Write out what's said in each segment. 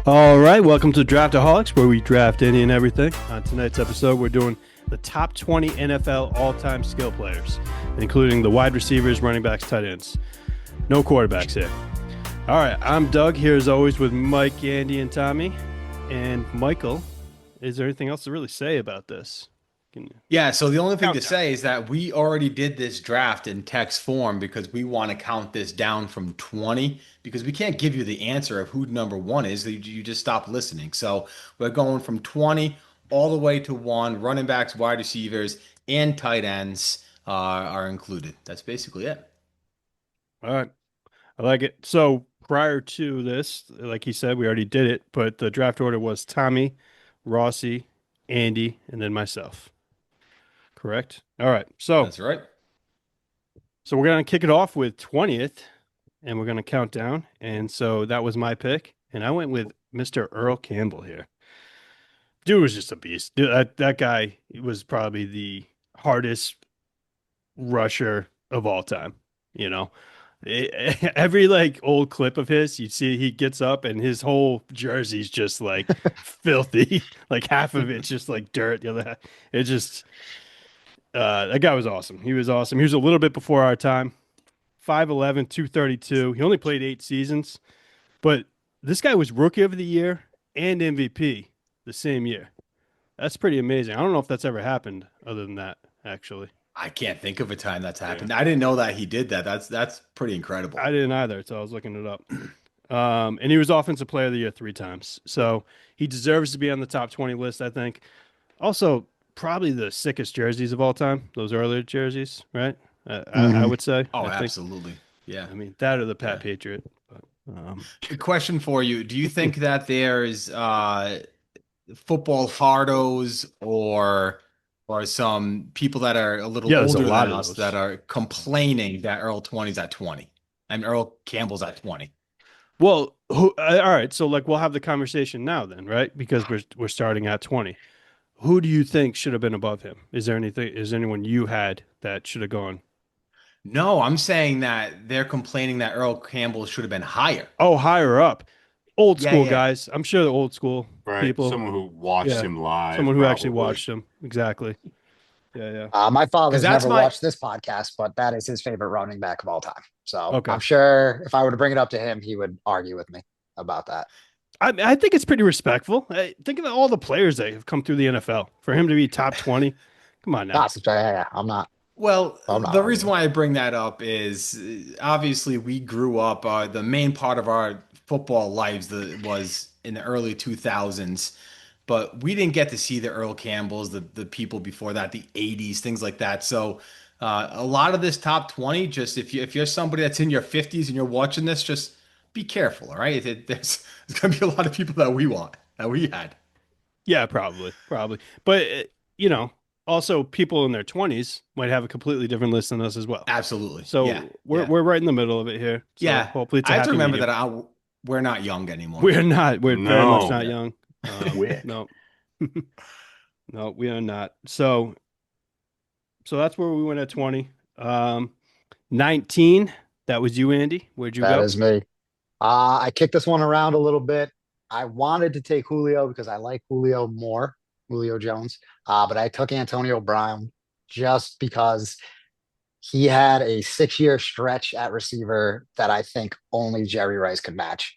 All right, welcome to Draftaholics, where we draft any and everything. On tonight's episode, we're doing the top 20 NFL all-time skill players, including the wide receivers, running backs, tight ends. No quarterbacks here. All right, I'm Doug, here as always with Mike, Andy, and Tommy. And Michael, is there anything else to really say about this? Yeah, so the only thing to Countdown. say is that we already did this draft in text form because we want to count this down from 20 because we can't give you the answer of who number one is. You just stop listening. So we're going from 20 all the way to one. Running backs, wide receivers, and tight ends are included. That's basically it. All right, I like it. So prior to this, like he said, we already did it, but the draft order was Tommy, Rossi, Andy, and then myself. Correct? All right, so That's right. So we're gonna kick it off with 20th, and we're gonna count down. And so that was my pick, and I went with Mr. Earl Campbell here. Dude was just a beast. Dude, that guy was probably the hardest rusher of all time. You know, every like old clip of his, you see he gets up and his whole jersey's just like filthy. Like half of it's just like dirt. The other half, it just that guy was awesome. He was awesome. He was a little bit before our time. 5'11", 232. He only played 8 seasons, but this guy was Rookie of the Year and MVP the same year. That's pretty amazing. I don't know if that's ever happened other than that, actually. I can't think of a time that's Yeah. happened. I didn't know that he did that. That's pretty incredible. I didn't either, so I was looking it up. And he was Offensive Player of the Year 3 times. So he deserves to be on the top 20 list, I think. Also, probably the sickest jerseys of all time, those earlier jerseys, right? I hmm would say. Oh, I think. absolutely. Yeah. I mean, that or the Pat Yeah. Patriot. But, A question for you. Do you think that there's football hardos or some people that are a little yeah, there's a older lot than of us that those. are complaining that Earl 20's at 20 and Earl Campbell's at 20? Well, all right. So like we'll have the conversation now then, right? Because we're starting at 20. Who do you think should have been above him? Is there anything is there anyone you had that should have gone? No, I'm saying that they're complaining that Earl Campbell should have been higher. Oh, higher up. Old Yeah, school yeah. guys. I'm sure the old school Right. people. Someone who watched Yeah. him live, Someone who actually probably. watched him. Exactly. Yeah, yeah. My Because father's that's never my watched this podcast, but that is his favorite running back of all time. So Okay. I'm sure if I were to bring it up to him, he would argue with me about that. I think it's pretty respectful. Think of all the players that have come through the NFL. For him to be top 20. Come on now. Yeah, Well, I'm not the reason arguing. why I bring that up is obviously we grew up, the main part of our football lives was in the early 2000s, but we didn't get to see the Earl Campbells, the people before that, the 80s, things like that. So a lot of this top 20, just if you're somebody that's in your 50s and you're watching this, just be careful, all right? There's going to be a lot of people that we had. Yeah, probably, probably. But also people in their 20s might have a completely different list than us as well. Absolutely. Yeah. So we're Yeah. we're right in the middle of it here. So Yeah. hopefully it's I a have to happy remember medium. that we're not young anymore. We're not. We're very much No. not Yeah. young. Quick. No, no, we are not. So that's where we went at 20. 19. That was you, Andy. Where'd you That go? is me. I kicked this one around a little bit. I wanted to take Julio because I like Julio more, Julio Jones. But I took Antonio Brown just because he had a 6 year stretch at receiver that I think only Jerry Rice could match.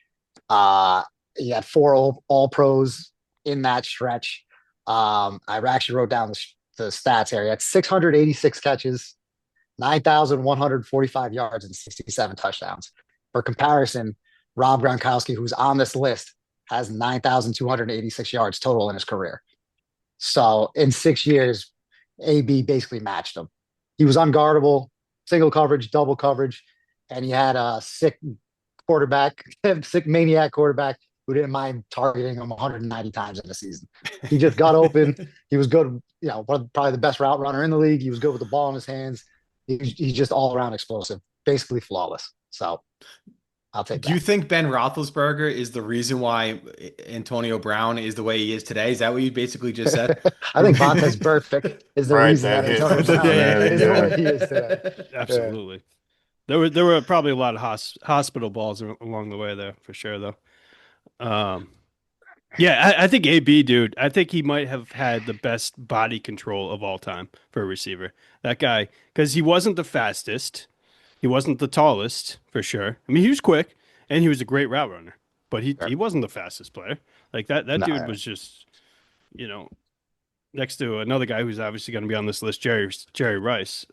Uh, he had four all pros in that stretch. I actually wrote down the stats here. He had 686 catches, 9,145 yards, and 67 touchdowns. For comparison, Rob Gronkowski, who's on this list, has 9,286 yards total in his career. So in 6 years, AB basically matched him. He was unguardable, single coverage, double coverage, and he had a sick quarterback, sick maniac quarterback who didn't mind targeting him 190 times in a season. He just got open. He was good, probably the best route runner in the league. He was good with the ball in his hands. He's just all around explosive, basically flawless. So I'll take Do you that. think Ben Roethlisberger is the reason why Antonio Brown is the way he is today? Is that what you basically just said? I think Vontaze Burfict is the Right, reason that that hit Antonio was Brown very is the way good. he is today. Yeah. Absolutely. There were probably a lot of hospital balls along the way there for sure, though. Um, Yeah, I think AB, dude. I think he might have had the best body control of all time for a receiver. That guy, because he wasn't the fastest, he wasn't the tallest for sure. I mean, he was quick and he was a great route runner, but he wasn't the fastest player. Like that dude No, was just, you know, next to another guy who's obviously going to be on this list, Jerry Rice.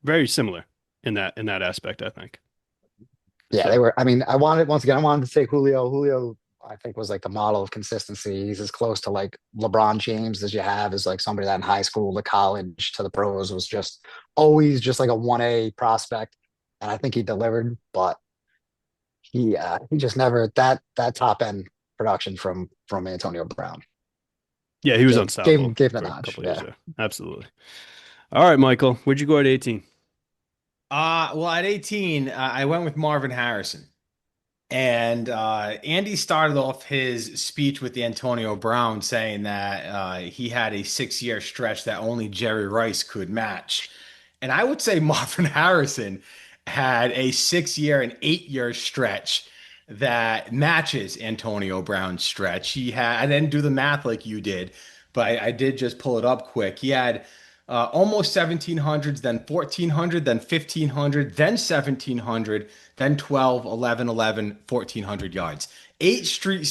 Very similar in that aspect, I think. yeah, they So were. I mean, I wanted once again, I wanted to say Julio. Julio, I think, was like the model of consistency. He's as close to like LeBron James as you have, as like somebody that in high school to college to the pros was just always just like a 1A prospect. And I think he delivered, but he just never that top end production from Antonio Brown. yeah, he was Gave unstoppable gave the for a notch. couple of years Yeah. there. Absolutely. All right, Michael, where'd you go at 18? Well, at 18, I went with Marvin Harrison. And Andy started off his speech with Antonio Brown saying that he had a 6 year stretch that only Jerry Rice could match. And I would say Marvin Harrison had a 6 year and 8 year stretch that matches Antonio Brown's stretch. He had, I didn't do the math like you did, but I did just pull it up quick. He had almost 1700s, then 1400, then 1500, then 1700, then 12, 11, 11, 1400 yards. Eight straight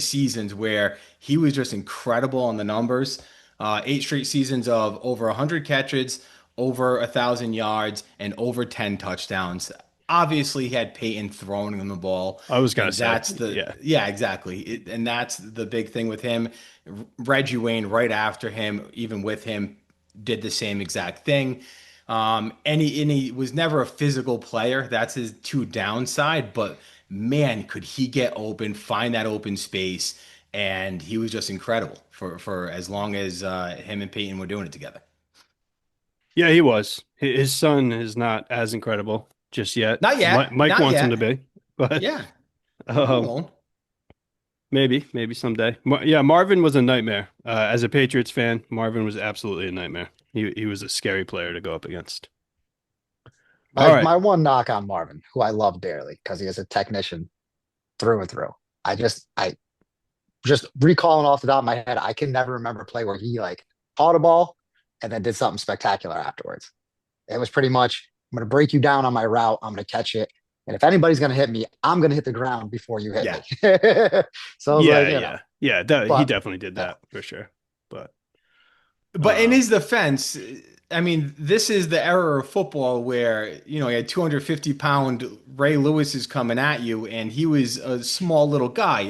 seasons where he was just incredible on the numbers. Eight straight seasons of over 100 catches, over 1,000 yards, and over 10 touchdowns. Obviously, he had Peyton throwing him the ball, I was gonna and say, that's the yeah, yeah, exactly. And that's the big thing with him. Reggie Wayne right after him, even with him, did the same exact thing. And he was never a physical player. That's his two downside. But man, could he get open, find that open space, and he was just incredible for as long as him and Peyton were doing it together. yeah, he was. His son is not as incredible just yet. Not yet, Mike not wants him to yet. be, but Yeah, not um, alone. maybe someday. Yeah, Marvin was a nightmare. As a Patriots fan, Marvin was absolutely a nightmare. He was a scary player to go up against. All My right. my one knock on Marvin, who I love dearly because he is a technician through and through. I just recalling off the top of my head, I can never remember a play where he like caught a ball and then did something spectacular afterwards. It was pretty much, I'm going to break you down on my route. I'm going to catch it. And if anybody's going to hit me, I'm going to hit the ground before you hit Yeah, me. So I was like, Yeah. He but definitely did yeah, that for sure. But but in um, his defense, I mean, this is the era of football where, you had 250-pound Ray Lewis is coming at you, and he was a small little guy,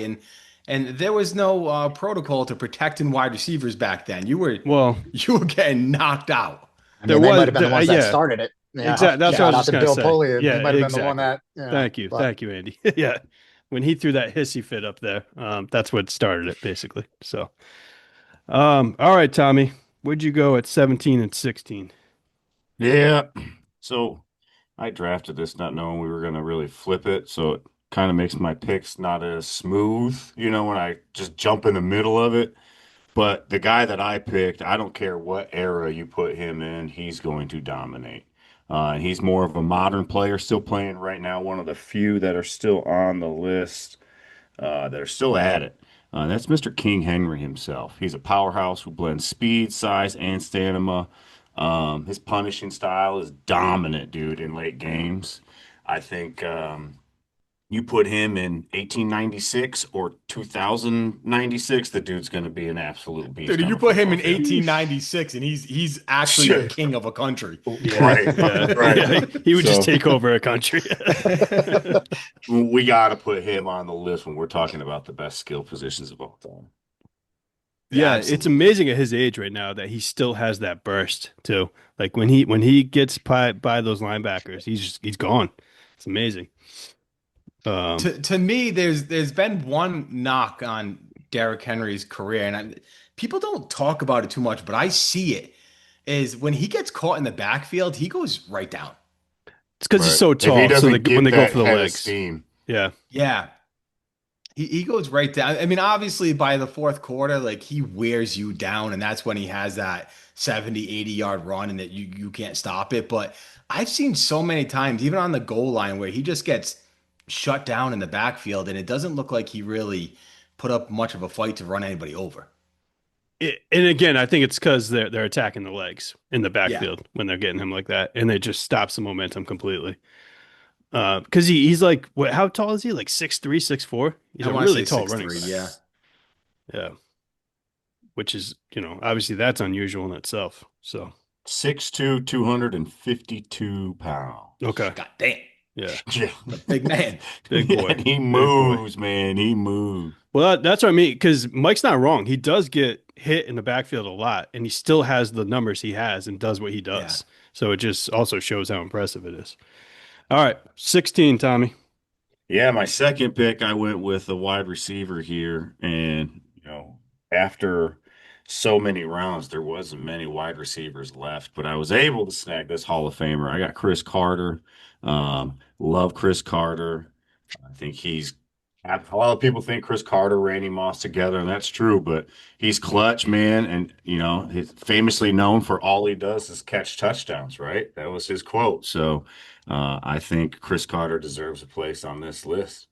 and there was no protocol to protecting wide receivers back then. You were well, you were getting knocked out. I there mean, they might was, have been the ones that yeah, started it. exactly. That's what I Yeah. was Shout out just to gonna Bill say. Pulley. He Yeah, might have been the one exactly. that, but Thank you, Andy. Yeah, when he threw that hissy fit up there, that's what started it, basically. So, all right, Tommy, where'd you go at 17 and 16? Yeah. So I drafted this not knowing we were going to really flip it. So it kind of makes my picks not as smooth, when I just jump in the middle of it. But the guy that I picked, I don't care what era you put him in, he's going to dominate. He's more of a modern player, still playing right now, one of the few that are still on the list that are still at it. That's Mr. King Henry himself. He's a powerhouse who blends speed, size, and stamina. His punishing style is dominant, dude, in late games. I think you put him in 1896 or 2096, the dude's going to be an absolute beast Dude, on you the put him football in field. 1896, and he's actually a Shit. king of a country. Yeah, Right, yeah, right. yeah. He would just So take over a country. we got to put him on the list when we're talking about the best skill positions of all time. Yeah, Yeah, it's absolutely. amazing at his age right now that he still has that burst too. Like when he gets by those linebackers, he's gone. It's amazing. Um, To me, there's been one knock on Derrick Henry's career, and people don't talk about it too much, but I see it. Is when he gets caught in the backfield, he goes right down. it's because he's Right. so If he tall. So doesn't when get they go that for the head of legs, steam, yeah, Yeah, he goes right down. I mean, obviously by the fourth quarter, like he wears you down, and that's when he has that 70, 80 yard run and that you can't stop it. But I've seen so many times, even on the goal line, where he just gets shut down in the backfield, and it doesn't look like he really put up much of a fight to run anybody over. And again, I think it's because they're attacking the legs in the backfield when they're getting him like that, and it just stops the momentum completely. Because he's like, what? How tall is he? Like 6'3", 6'4"? He's I a wanna really say tall 6'3", running back. yeah. Yeah. Which is, obviously that's unusual in itself. So 6'2", 252 pounds. okay, God damn. yeah, Yeah. The big man. big boy. And he Big boy. moves, man. He moves. Well, that's what I mean. Because Mike's not wrong. He does get hit in the backfield a lot, and he still has the numbers he has and does what he does. So it just also shows how impressive it is. All right, 16, Tommy. Yeah, my second pick, I went with a wide receiver here. And, after so many rounds, there wasn't many wide receivers left, but I was able to snag this Hall of Famer. I got Chris Carter. Love Chris Carter. I think a lot of people think Chris Carter, Randy Moss together, and that's true, but he's clutch, man. And, he's famously known for all he does is catch touchdowns, right? That was his quote. So I think Chris Carter deserves a place on this list.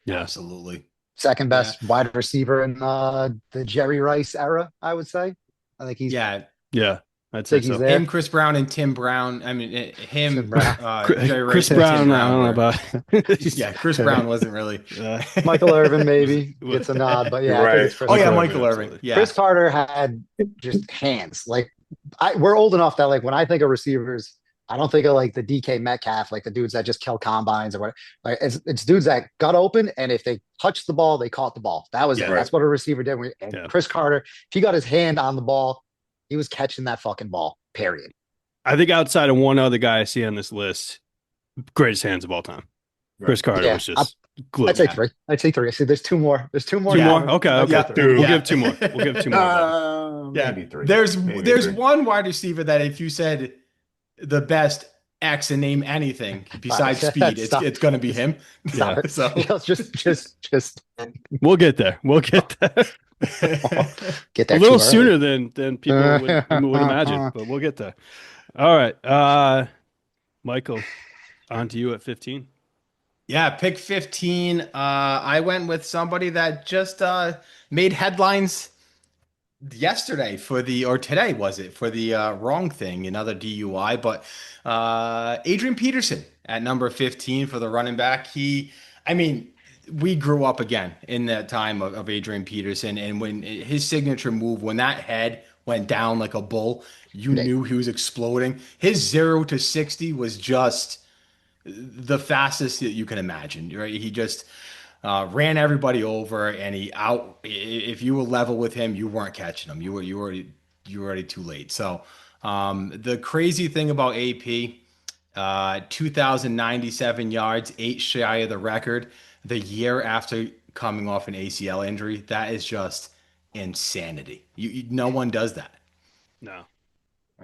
Yeah. Absolutely. Second best wide receiver in the Jerry Rice era, I would say. I think he's Yeah. Yeah, I'd say think he's so. there. Him, Chris Brown, and Tim Brown. I mean, him, Tim Brown. Jerry Rice, Chris and Tim Brown, I don't know were- about. Yeah, Chris Brown wasn't really. Michael Irvin maybe gets a nod, but yeah, I think it's Chris Oh yeah, Carter. Michael Irvin. absolutely. Yeah. Chris Carter had just hands. Like we're old enough that like when I think of receivers, I don't think of like the DK Metcalf, like the dudes that just kill combines or what. Like it's dudes that got open, and if they touched the ball, they caught the ball. That was Yeah. it. That's what a receiver did. And Yeah. Chris Carter, if he got his hand on the ball, he was catching that fucking ball. Period. I think outside of one other guy I see on this list, greatest hands of all time. Chris Carter Yeah, was just glue. I'd say three. I'd say three. See, there's two more. There's two more. Two now. more? Okay, okay. Yeah. We'll Yeah. give two more. We'll give two more. buddy. Yeah. Maybe three. There's Maybe three. one wide receiver that if you said the best X and name anything besides speed, Stop. it's going to be him. Stop it. So just We'll get there. We'll get there. get there A little too early. sooner than people would imagine, but we'll get there. All right. Michael, on to you at 15. Yeah, pick 15. I went with somebody that just made headlines yesterday or today was it, for the wrong thing, another DUI, but Adrian Peterson at number 15 for the running back. We grew up again in that time of Adrian Peterson, and when his signature move, when that head went down like a bull, you knew he was exploding. His 0 to 60 was just the fastest that you can imagine, right? He just ran everybody over, and if you were level with him, you weren't catching him. You were already too late. So the crazy thing about AP, 2,097 yards, 8 shy of the record, the year after coming off an ACL injury. That is just insanity. No one does that. No.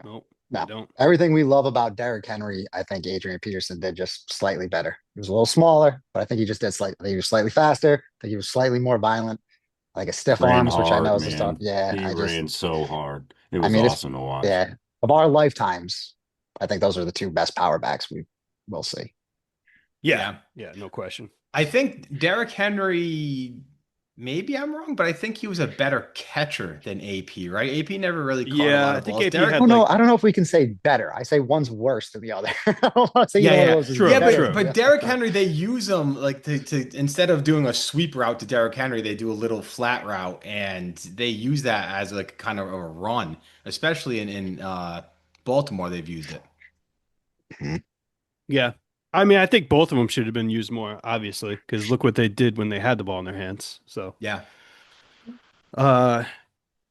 Nope. No. I don't. Everything we love about Derrick Henry, I think Adrian Peterson did just slightly better. He was a little smaller, but I think he just did slightly. I think he was slightly faster. I think he was slightly more violent, like a stiff Ran arms, which I know hard, is the man. stuff. Yeah, He I just ran so hard. It was mean, awesome to watch. yeah. Of our lifetimes, I think those are the two best power backs we will see. Yeah. Yeah, no question. I think Derrick Henry, maybe I'm wrong, but I think he was a better catcher than AP, right? AP never really caught a Yeah, lot I of think balls. AP Derrick- had- I don't know. like- I don't know if we can say better. I say one's worse than the other. I don't want to say Yeah, either yeah. of those is True, Yeah, better. but Derrick Henry, they use him like to instead of doing a sweep route to Derrick Henry, they do a little flat route, and they use that as like kind of a run, especially in Baltimore. They've used it. Yeah. I mean, I think both of them should have been used more, obviously, because look what they did when they had the ball in their hands. So, Yeah, I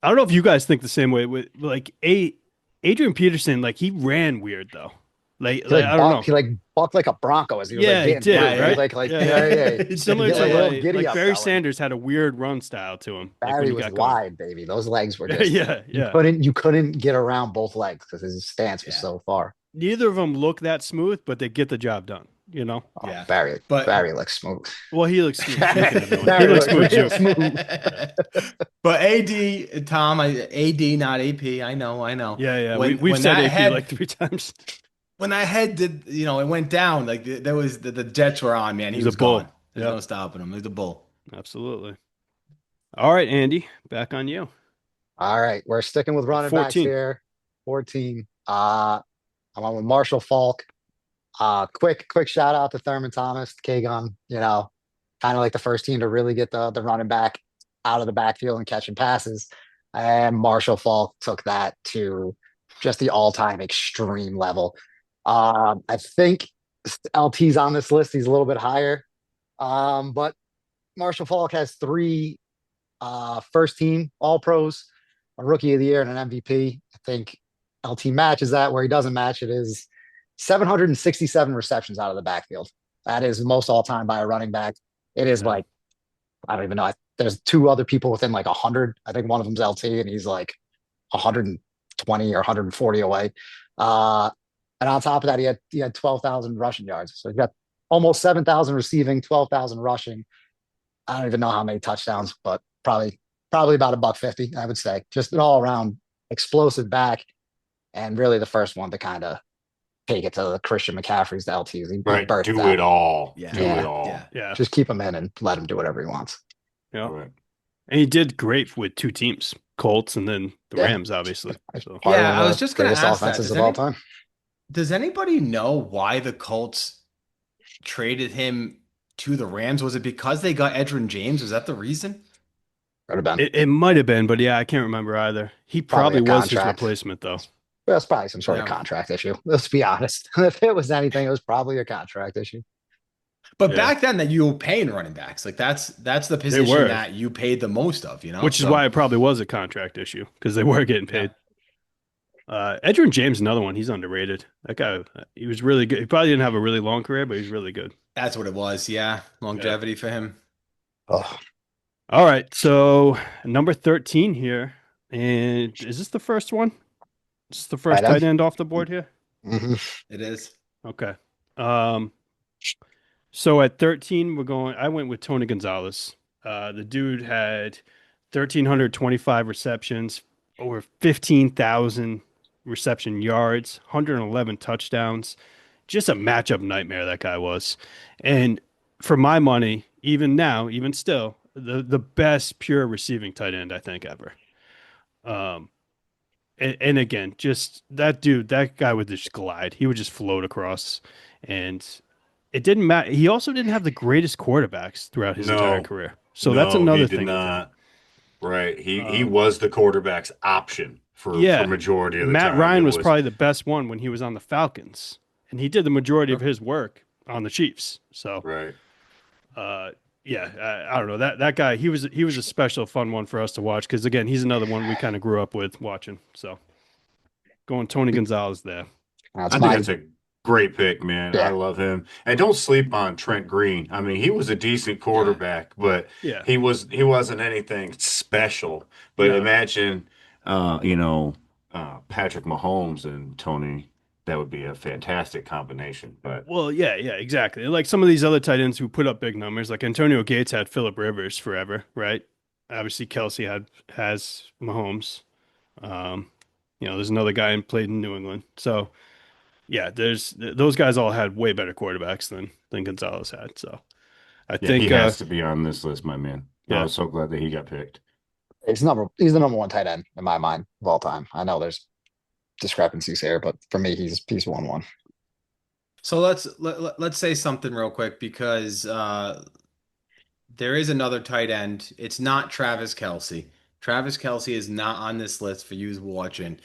don't know if you guys think the same way with like Adrian Peterson. Like he ran weird though. Like, He like, I don't know. He like bucked like a Bronco as he was Yeah, like he getting did, through, right? Like Yeah. yeah. Similar He to did, like, a little like, giddy up Barry going. Sanders had a weird run style to him. Like when Barry he was got going. wide, baby. Those legs were just Yeah, you yeah. couldn't get around both legs because his stance was Yeah. so far. Neither of them look that smooth, but they get the job done. You know. Oh, Yeah. Barry But- looks smooth. Well, he looks smooth. Speaking of everyone, he Barry looks smooth looks too. smooth. but Tom, AD, not AP. I know. Yeah, yeah. When- We've when said that AP head- like 3 times. When that head did, it went down. Like there was the Jets were on, man. He He's was a bull. gone. There's Yep. no stopping him. He's a bull. Absolutely. All right, Andy, back on you. All right, we're sticking with running backs 14. here. 14. I'm on with Marshall Falk. Quick shout out to Thurman Thomas, Kagon, kind of like the first team to really get the running back out of the backfield and catching passes. And Marshall Falk took that to just the all-time extreme level. I think LT's on this list. He's a little bit higher. But Marshall Falk has three first team all pros, a rookie of the year, and an MVP. I think LT matches that. Where he doesn't match it is 767 receptions out of the backfield. That is most all time by a running back. It is Yeah. like, I don't even know. There's two other people within like 100. I think one of them's LT, and he's like 120 or 140 away. And on top of that, he had 12,000 rushing yards. So he got almost 7,000 receiving, 12,000 rushing. I don't even know how many touchdowns, but probably about $150, I would say. Just an all around explosive back, and really the first one to kind of take it to the Christian McCaffrey's, the LTs. He Right. birthed Do that. it all. Yeah. Do Yeah. it all. Yeah. Yeah. Just keep him in and let him do whatever he wants. Yeah. Right. And he did great with two teams, Colts and then the Yeah. Rams, obviously. So Probably Yeah, one of I was the just gonna greatest ask that. offenses of all time. Does anybody know why the Colts traded him to the Rams? Was it because they got Edgerrin James? Was that the reason? Could have been. it might have been, but yeah, I can't remember either. He Probably probably a was his contract. replacement, though. Well, it's probably some sort of Yeah. contract issue. Let's be honest. If it was anything, it was probably a contract issue. But Yeah. back then, that you were paying running backs, like that's the were. position that you paid the most of, Which is So- why it probably was a contract issue because they were getting paid. Edgerrin James, another one. He's underrated. That guy, he was really good. He probably didn't have a really long career, but he's really good. that's what it was. Yeah, longevity for him. Oh, All right, so number 13 here, and is this the first one? Is this the first Tight end? tight end off the board here? mhm. It is. Okay. So at 13, I went with Tony Gonzalez. The dude had 1,325 receptions, over 15,000 reception yards, 111 touchdowns. Just a matchup nightmare that guy was. And for my money, even now, even still, the best pure receiving tight end I think ever. And again, just that dude, that guy would just glide. He would just float across, and it didn't matter. He also didn't have the greatest quarterbacks throughout his No. entire career. So that's another he did thing. not. Right. He Um, was the quarterback's option for majority of the Matt time. Ryan It was probably the best one when he was on the Falcons, and he did the majority of his work on the Chiefs. So, right. yeah, I don't know that guy. He was a special fun one for us to watch because again, he's another one we kind of grew up with watching. So, going Tony Gonzalez there. That's I think my that's a great pick, man. Yeah. I love him. And don't sleep on Trent Green. I mean, he was a decent quarterback, but Yeah, he wasn't anything special. But No. imagine Patrick Mahomes and Tony. That would be a fantastic combination. But well, yeah, exactly. Like some of these other tight ends who put up big numbers, like Antonio Gates had Phillip Rivers forever, right? Obviously, Kelsey has Mahomes. There's another guy who played in New England. So, yeah, those guys all had way better quarterbacks than Gonzalez had. So, I yeah, think he has to be on this list, my man. Yeah. I was so glad that he got picked. he's the number one tight end in my mind of all time. I know there's discrepancies here, but for me, he's 1-1. So let's say something real quick because there is another tight end. It's not Travis Kelce. Travis Kelce is not on this list for you watching.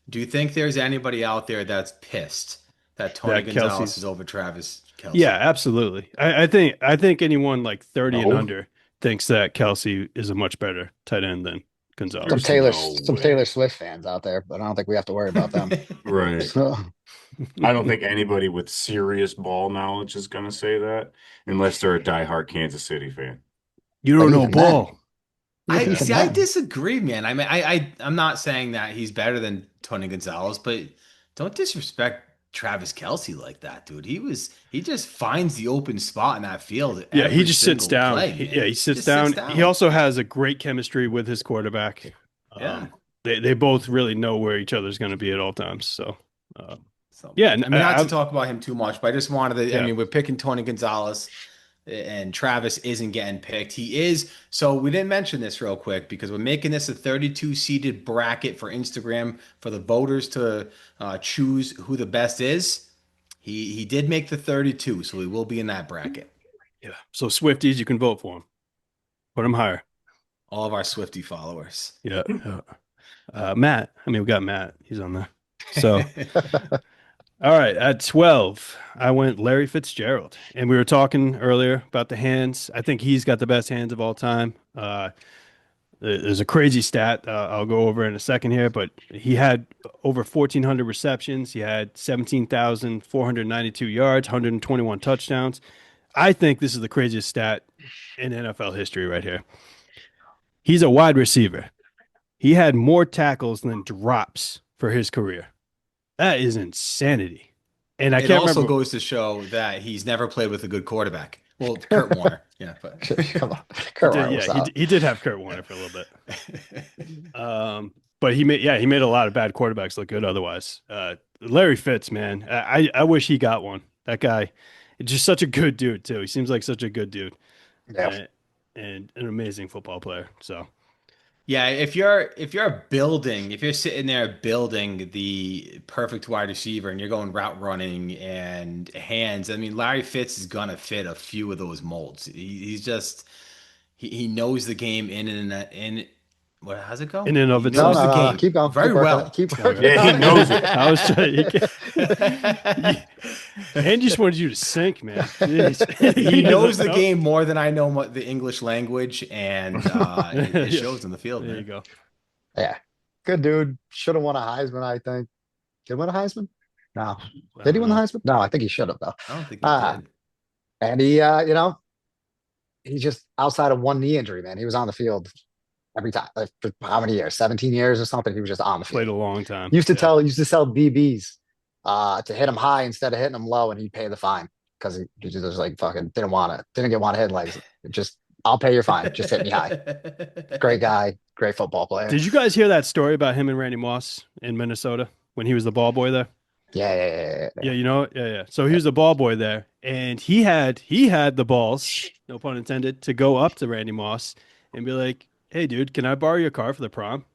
Do you think there's anybody out there that's pissed that Tony That Gonzalez Kelsey's- is over Travis Kelce? Yeah, absolutely. I think anyone like 30 and No. under thinks that Kelsey is a much better tight end than Gonzalez. Some There's no way. Taylor Swift fans out there, but I don't think we have to worry about them. Right. So, I don't think anybody with serious ball knowledge is going to say that unless they're a diehard Kansas City fan. You don't But know even then- ball. I even see. I then- disagree, man. I mean, I'm not saying that he's better than Tony Gonzalez, but don't disrespect Travis Kelce like that, dude. He just finds the open spot in that field. Yeah, he every just sits single down. play, He man. sits Just down. He also has a great chemistry with his quarterback. Yeah. They both really know where each other's going to be at all times. So, So, yeah, I mean, not to talk about him too much, but I just wanted to. Yeah. I mean, we're picking Tony Gonzalez. and Travis isn't getting picked. He is. So we didn't mention this real quick because we're making this a 32 seeded bracket for Instagram for the voters to choose who the best is. He did make the 32, so he will be in that bracket. Yeah. So Swifties, you can vote for him. Put him higher. All of our Swifty followers. Yeah. Matt. I mean, we got Matt. He's on there. So, all right. At 12, I went Larry Fitzgerald. And we were talking earlier about the hands. I think he's got the best hands of all time. There's a crazy stat I'll go over in a second here, but he had over 1,400 receptions. He had 17,492 yards, 121 touchdowns. I think this is the craziest stat in NFL history right here. He's a wide receiver. He had more tackles than drops for his career. That is insanity. And I It can't also remember. goes to show that he's never played with a good quarterback. Well, Kurt Warner. Yeah, but Come on, Kurt Warner, what's up? He did have Kurt Warner for a little bit. But he made a lot of bad quarterbacks look good otherwise. Larry Fitz, man, I wish he got one. That guy, just such a good dude too. He seems like such a good dude, Yeah. and an amazing football player. So yeah, if you're sitting there building the perfect wide receiver and you're going route running and hands, I mean, Larry Fitz is gonna fit a few of those molds. He's just he knows the game in and in. What? How's it go? In and of He itself. knows the No, game keep going. very Keep working well. it. Keep Yeah, working Yeah, he it. knows it. I was trying. And just wanted you to sink, man. Jeez. He knows the Nope. game more than I know the English language, and it Yeah. shows in the field. There you Man. go. Yeah. Good dude. Should have won a Heisman, I think. Did he win a Heisman? No. I Did he don't win the know. Heisman? No, I think he should have though. I don't think he Ah, did. And he's just outside of one knee injury, man. He was on the field every time. Like, for how many years? 17 years or something. He was just on the Played field. a long time. Used to Yeah. sell DBs to hit him high instead of hitting him low, and he'd pay the fine because he just was like fucking didn't want to hit legs. Just I'll pay your fine. Just hit me high. Great guy, great football player. Did you guys hear that story about him and Randy Moss in Minnesota when he was the ball boy there? Yeah. Yeah, you know it? Yeah. So he was the ball boy there, and he had the balls, no pun intended, to go up to Randy Moss and be like, "Hey, dude, can I borrow your car for the prom?"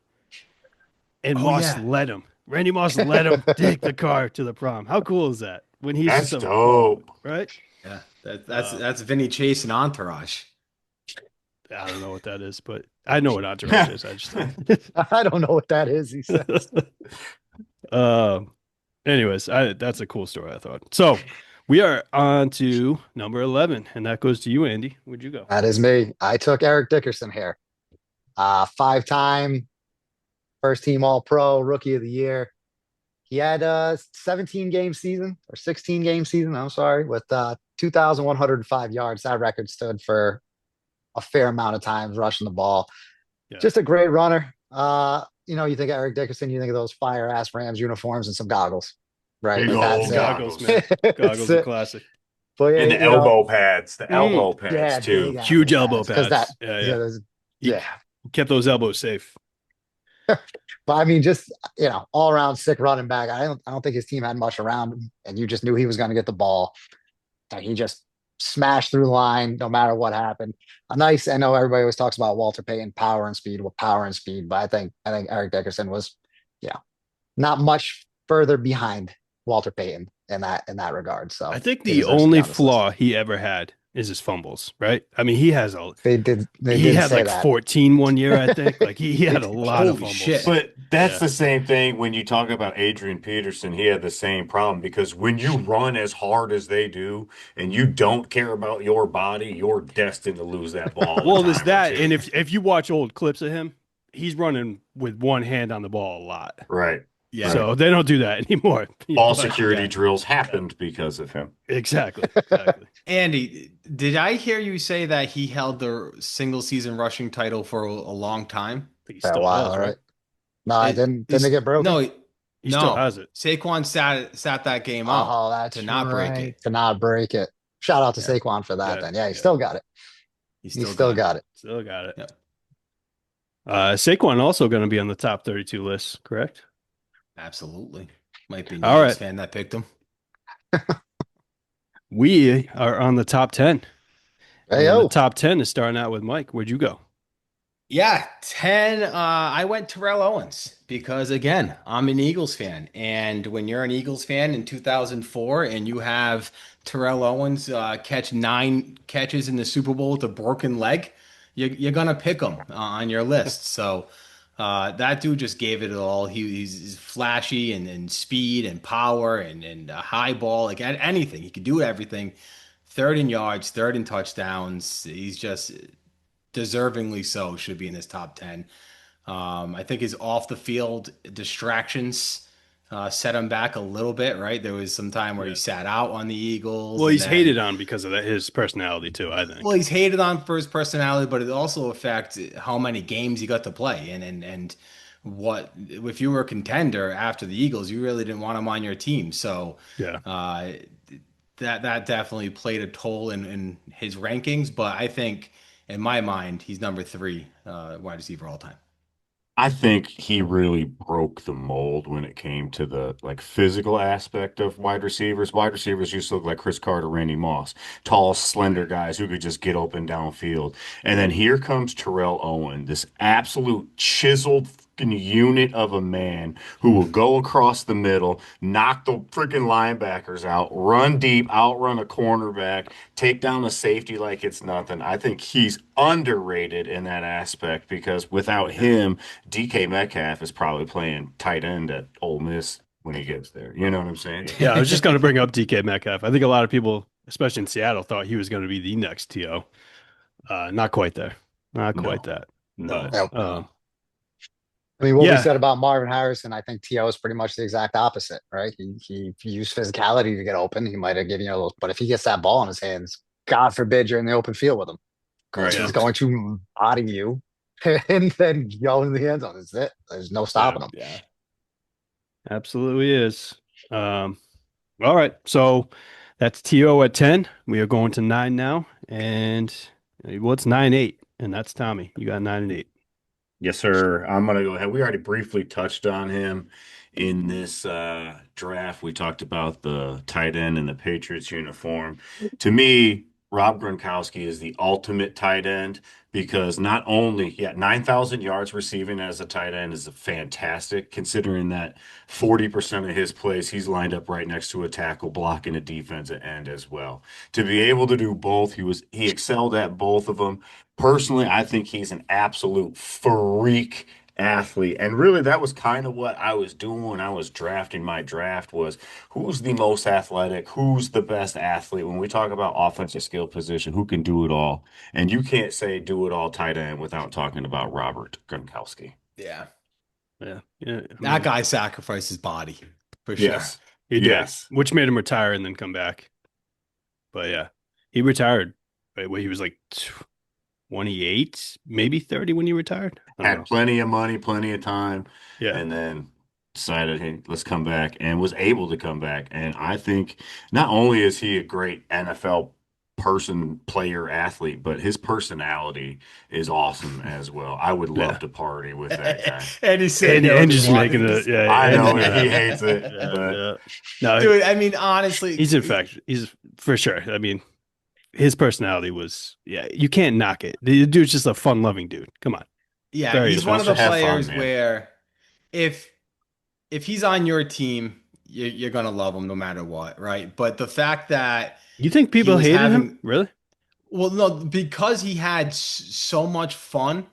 And Oh, Moss yeah. let him. Randy Moss let him take the car to the prom. How cool is that? When he's That's just a- dope. right? Yeah, that's Vinny Chase and Entourage. I don't know what that is, but I know what entourage is. I just I don't know what that is. He said. anyways, that's a cool story, I thought. So we are on to number 11, and that goes to you, Andy. Would you go? That is me. I took Eric Dickerson here. 5-time first team All Pro, Rookie of the Year. He had a 17 game season or 16 game season. I'm sorry, with 2,105 yards. That record stood for a fair amount of times rushing the ball. Yeah. Just a great runner. You think of Eric Dickerson, you think of those fire ass Rams uniforms and some goggles, right? Big Like, old that's it. Goggles, man. That's Goggles are it. classic. But And the you know, elbow pads, the Mm. elbow pads yeah, too. big Huge elbow because pads. that, Yeah. there's- He yeah. kept those elbows safe. But I mean, just all around sick running back. I don't think his team had much around him, and you just knew he was going to get the ball. And he just smashed through the line no matter what happened. I know everybody always talks about Walter Payton power and speed, but I think Eric Dickerson was, not much further behind Walter Payton in that regard. So I think he the deserves to be only on this list. flaw he ever had is his fumbles, right? I mean, he has They did had say like that. 14 one year, I think. Like he had a lot of Holy fumbles. shit. But that's Yeah. the same thing when you talk about Adrian Peterson. He had the same problem because when you run as hard as they do and you don't care about your body, you're destined to lose that ball. Well, a there's time or that, two. and if you watch old clips of him, he's running with one hand on the ball a lot. Right. Yeah. So they don't do that anymore. Ball But- security yeah. drills happened because of him. Exactly. Andy, did I hear you say that he held the single season rushing title for a long time? He For a still while, does, right? right? No, I It- didn't he's- it get broken? No, He no. still has it. Saquon sat that game out. Oh, that's to not break right. it. To not break it. Shout out to Yeah. Saquon for that. Yeah, Then, yeah, he yeah. still got it. He He still got it. Still got it. Yeah. Saquon also going to be on the top 32 list, correct? Absolutely. Might be a All Knicks right. fan that picked him. We are on the top 10. Hey, And the yo. top 10 is starting out with Mike. Where'd you go? Yeah, 10. I went Terrell Owens because, again, I'm an Eagles fan. And when you're an Eagles fan in 2004 and you have Terrell Owens catch 9 catches in the Super Bowl with a broken leg, you're going to pick him on your list. So that dude just gave it all. He's flashy and speed and power and a high ball, like anything. He could do everything. Third in yards, third in touchdowns. He's just deservingly so should be in his top 10. I think his off the field distractions set him back a little bit, right? There was some time where he Yeah. sat out on the Eagles Well, and he's then, hated on because of that, his personality too, I well, think. he's hated on for his personality, but it also affects how many games he got to play and what if you were a contender after the Eagles, you really didn't want him on your team. So Yeah, uh, that definitely played a toll in his rankings, but I think in my mind, he's number 3 wide receiver all time. I think he really broke the mold when it came to the like physical aspect of wide receivers. Wide receivers used to look like Chris Carter, Randy Moss, tall, slender guys who could just get open downfield. And then here comes Terrell Owen, this absolute chiseled fucking unit of a man who will go across the middle, knock the freaking linebackers out, run deep, outrun a cornerback, take down a safety like it's nothing. I think he's underrated in that aspect because without him, DK Metcalf is probably playing tight end at Ole Miss when he gets there. You know what I'm saying? yeah. I was just going to bring up DK Metcalf. I think a lot of people, especially in Seattle, thought he was going to be the next TO. Not quite there. Not quite No, that. no. But Yep. I mean, what we yeah, said about Marvin Harrison, I think T.O. is pretty much the exact opposite, right? He used physicality to get open. He might have given you a little, but if he gets that ball in his hands, God forbid you're in the open field with him because Right. yeah, he's going to body you and then go in the end zone. That's it. There's no yeah, stopping him. Yeah. absolutely is. Um, all right. So that's TO at 10. We are going to 9 now. And well, it's 9-8. And that's Tommy. You got 9 and 8. Yes, sir. I'm gonna go ahead. We already briefly touched on him in this draft. We talked about the tight end in the Patriots uniform. To me, Rob Gronkowski is the ultimate tight end because not only, yeah, 9,000 yards receiving as a tight end is fantastic, considering that 40% of his plays he's lined up right next to a tackle, blocking a defensive end as well. To be able to do both, he excelled at both of them. Personally, I think he's an absolute freak athlete. And really that was kind of what I was doing when I was drafting my draft was who's the most athletic, who's the best athlete. When we talk about offensive skill position, who can do it all? And you can't say do it all tight end without talking about Robert Gronkowski. Yeah. Yeah. Yeah. I That mean, guy sacrificed his body for sure. Yes. he did, Yes. which made him retire and then come back. But yeah, he retired when he was like 28, maybe 30 when he retired. I don't Had know. plenty of money, plenty of time, Yeah. and then decided, hey, let's come back and was able to come back. And I think not only is he a great NFL person, player, athlete, but his personality is awesome as well. I would love Yeah. to party with that guy. And he's sitting And, there and with just his making wife. it. Yeah. I and know just- he hates it, Yeah, but yeah. No, Dude, I mean, honestly, he's infectious. He's for sure. I mean, his personality was, yeah, you can't knock it. The dude's just a fun loving dude. Come on. yeah, Very he's one of wants the to have fun, players man. where if he's on your team, you're gonna love him no matter what, right? But the fact that You think people was hated him? having- Really? well, no, because he had so much fun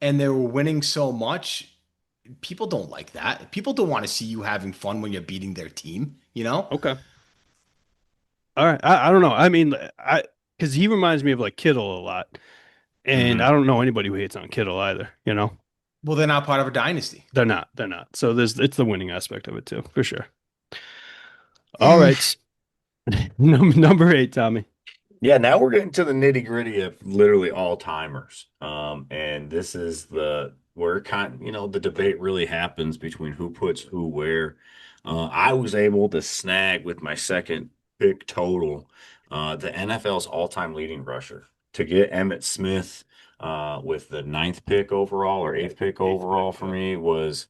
and they were winning so much, people don't like that. People don't want to see you having fun when you're beating their team, you know? Okay. All right. I don't know. I mean, because he reminds me of like Kittle a lot. And Mhm. I don't know anybody who hates on Kittle either, you know? Well, they're not part of a dynasty. They're not. They're not. So it's the winning aspect of it too, for sure. All right. Number 8, Tommy. Yeah, now we're getting to the nitty-gritty of literally all timers. And this is where the debate really happens between who puts who where. I was able to snag with my second pick total, the NFL's all-time leading rusher to get Emmitt Smith with the ninth pick overall or eighth pick overall for me was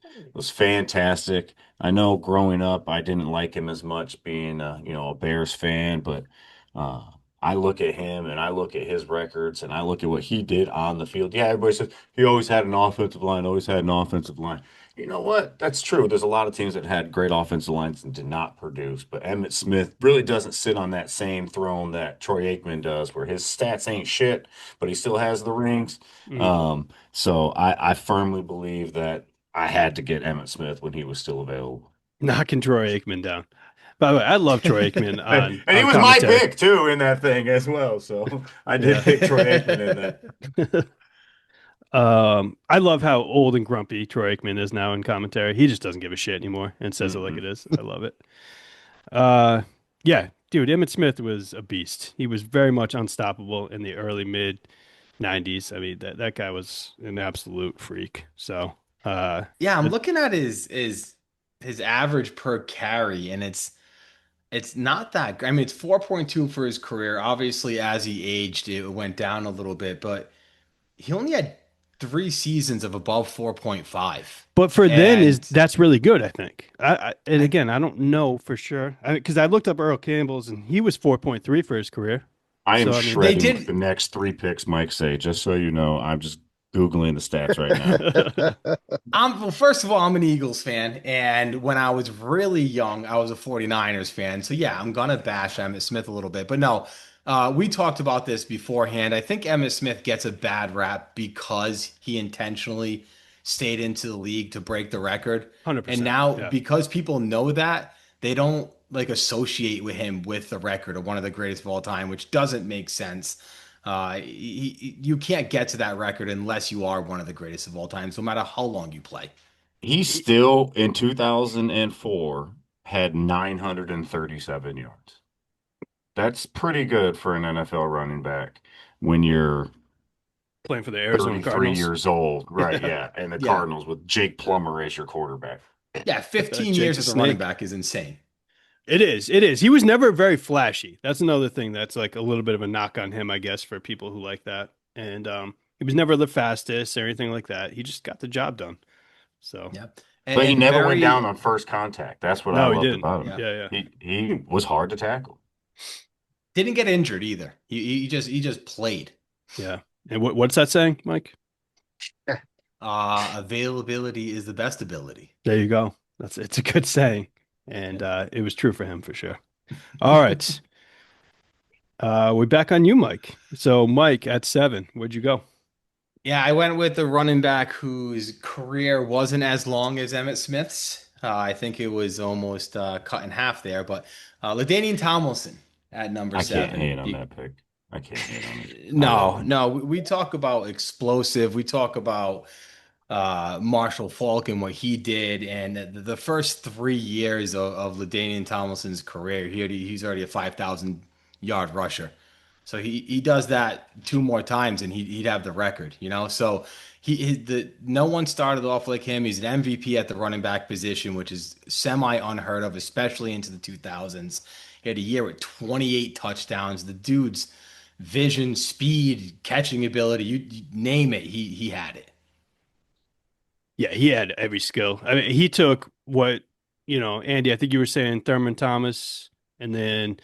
fantastic. I know growing up I didn't like him as much being a Bears fan, but uh I look at him and I look at his records and I look at what he did on the field. Yeah, everybody says he always had an offensive line, always had an offensive line. You know what? That's true. There's a lot of teams that had great offensive lines and did not produce, but Emmitt Smith really doesn't sit on that same throne that Troy Aikman does, where his stats ain't shit, but he still has the rings. So I firmly believe that I had to get Emmitt Smith when he was still available. Knocking Troy Aikman down. By the way, I love Troy Aikman And he on was my commentary. pick too in that thing as well. So I did pick Troy Aikman in that. I love how old and grumpy Troy Aikman is now in commentary. He just doesn't give a shit anymore and says it like it is. I love it. Yeah, dude, Emmitt Smith was a beast. He was very much unstoppable in the early mid 90s. I mean, that guy was an absolute freak. So, Yeah, I'm looking at his average per carry, and it's not that. I mean, it's 4.2 for his career. Obviously, as he aged, it went down a little bit, but he only had 3 seasons of above 4.5. but for then is And that's really good, I think. And I, again, I don't know for sure because I looked up Earl Campbell's and he was 4.3 for his career. I am So I mean, they shredding the did. next three picks Mike say, just so you know. I'm just Googling the stats right now. Well, first of all, I'm an Eagles fan, and when I was really young, I was a 49ers fan. So yeah, I'm gonna bash Emmitt Smith a little bit, but no, we talked about this beforehand. I think Emmitt Smith gets a bad rap because he intentionally stayed into the league to break the record, and 100%. now Yeah. because people know that, they don't like associate with him with the record of one of the greatest of all time, which doesn't make sense. You can't get to that record unless you are one of the greatest of all time, no matter how long you play. He still, in 2004, had 937 yards. That's pretty good for an NFL running back when you're Playing for the Arizona 33 Cardinals. years old. Right, Yeah. yeah. And the Yeah. Cardinals with Jake Plummer as your quarterback. Yeah, 15 Jake years the as a running Snake. back is insane. It is. It is. He was never very flashy. That's another thing that's like a little bit of a knock on him, I guess, for people who like that. And he was never the fastest or anything like that. He just got the job done. So Yeah. But he And never went down very, on first contact. That's what I no, he loved didn't. about him. yeah, Yeah, yeah. He was hard to tackle. didn't get injured either. He just played. Yeah. And what's that saying, Mike? Availability is the best ability. There you go. It's a good saying. And it was true for him for sure. All right. We're back on you, Mike. So Mike at 7, where'd you go? Yeah, I went with the running back whose career wasn't as long as Emmitt Smith's. I think it was almost cut in half there, but LaDainian Tomlinson at number I can't 7. hate on that pick. I can't hate on it. No, we talk about explosive. We talk about Marshall Falk and what he did, and the first 3 years of LaDainian Tomlinson's career, he's already a 5,000 yard rusher. So he does that 2 more times, and he'd have the record, you know. So no one started off like him. He's an MVP at the running back position, which is semi unheard of, especially into the 2000s. He had a year with 28 touchdowns. The dude's vision, speed, catching ability, you name it, he had it. Yeah, he had every skill. I mean, he took what, Andy, I think you were saying Thurman Thomas and then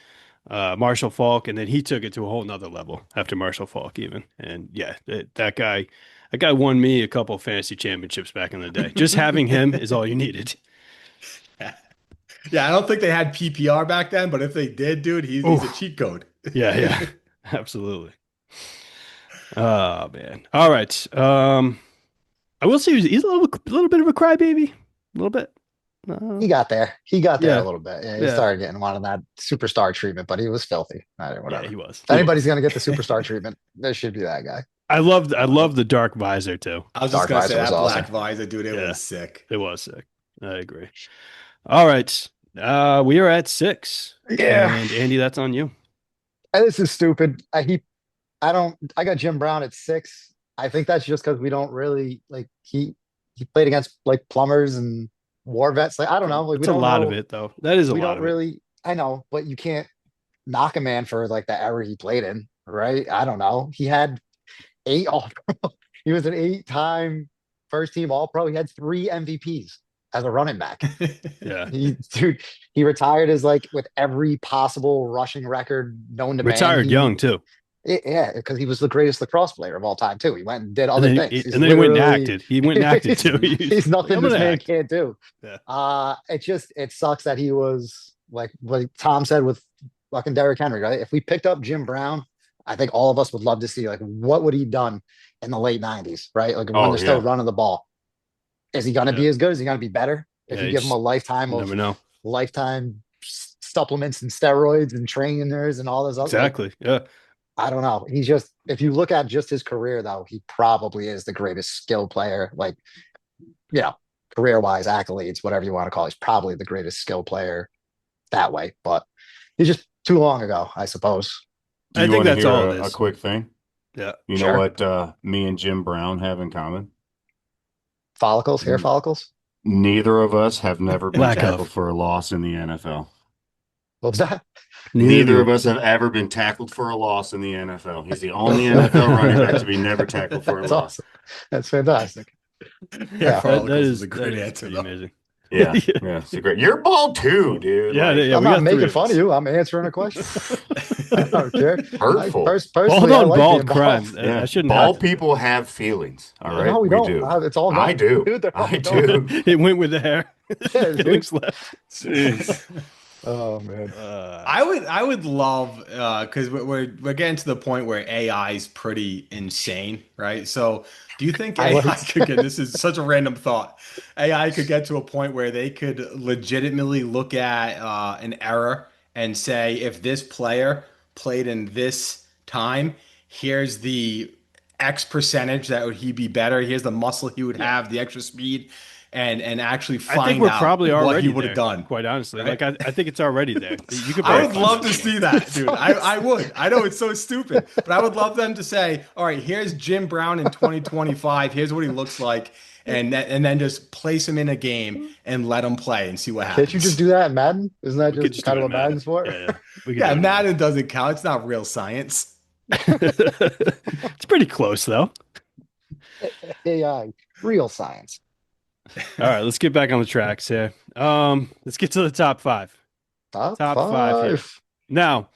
Marshall Falk, and then he took it to a whole nother level after Marshall Falk even. And yeah, that guy won me a couple of fantasy championships back in the day. Just having him is all you needed. Yeah, I don't think they had PPR back then, but if they did, dude, he's a Oof. cheat code. Yeah, yeah. Absolutely. Oh man. All right. I will say he's a little bit of a crybaby. A little bit. He got there. He got there Yeah. a little bit. Yeah, he Yeah. started getting one of that superstar treatment, but he was filthy. All right, whatever. Yeah, he was. If anybody's gonna get the superstar treatment, this should be that guy. I love the dark visor too. I was just Dark gonna Visor say was that awesome. black visor, dude, it Yeah. was sick. It was sick. I agree. All right. We are at 6. Yeah. And Andy, that's on you. This is stupid. I got Jim Brown at 6. I think that's just because we don't really like he played against like plumbers and war vets. Like I don't know. Like we It's a don't lot know. of it though. That is a We lot don't of it. really. I know, but you can't knock a man for like the era he played in, right? I don't know. He had 8 all pro. He was an 8-time first team all pro. He had 3 MVPs. as a running back. Yeah. He retired as like with every possible rushing record known to man. Retired young too. Yeah, because he was the greatest lacrosse player of all time too. He went and did And other then, things. and then he went and acted. He went and acted too. He's nothing I'm this gonna man act. can't do. Yeah. It sucks that he was like what Tom said with fucking Derrick Henry, right? If we picked up Jim Brown, I think all of us would love to see like what would he done in the late 90s, right? Like when Oh, they're still yeah. running the ball. Is he gonna be as good? Is he gonna be better? If Yeah, you give him a lifetime You of never know. supplements and steroids and trainers and all this other Exactly. Yeah. I don't know. He's just if you look at just his career though, he probably is the greatest skill player, like career wise, accolades, whatever you want to call it. He's probably the greatest skill player that way, but he's just too long ago, I suppose. Do I you think want to that's hear all it a is. quick thing? Yeah. You Sure. know what me and Jim Brown have in common? Follicles, hair follicles. Neither of us have never been Lack of. tackled for a loss in the NFL. What was that? Neither of us have ever been tackled for a loss in the NFL. He's the only NFL running back to be never tackled for a That's loss. awesome. That's fantastic. Yeah, That is a that great is answer. pretty Though. amazing. Yeah, yeah, it's a great. You're bald too, dude. Yeah, Like, yeah. I'm we not got making three fun us. of you. I'm answering a question. I don't care. Hurtful. Personally, Bald I on like bald being crime. bald. Yeah, I shouldn't bald have to. people have feelings. All right, No, we don't. do. It's all I gone. do. Dude, they're all I gone. do. It went with the hair. Yeah, dude. Feelings left. Jeez. Oh man. I would love because we're getting to the point where AI is pretty insane, right? So do you think I AI was- could get this is such a random thought. AI could get to a point where they could legitimately look at an error and say if this player played in this time, here's the X percentage that would he be better. Here's the muscle he would have, the extra speed, and actually I find think we're out probably what already he would there, have done. quite honestly. right? Like I think it's already there. You could I probably would find love out to somewhere. see that, dude. I would. I know it's so stupid, but I would love them to say, all right, here's Jim Brown in 2025. Here's what he looks like. And then just place him in a game and let him play and see what happens. Can't you just do that in Madden? Isn't that We could just do kind it of in what Madden's for? Yeah, yeah. We could Yeah, do it in Madden doesn't count. It's not real science. It's pretty close though. AI, real science. All right, let's get back on the tracks here. Let's get to the top five. Top five here. five. Now,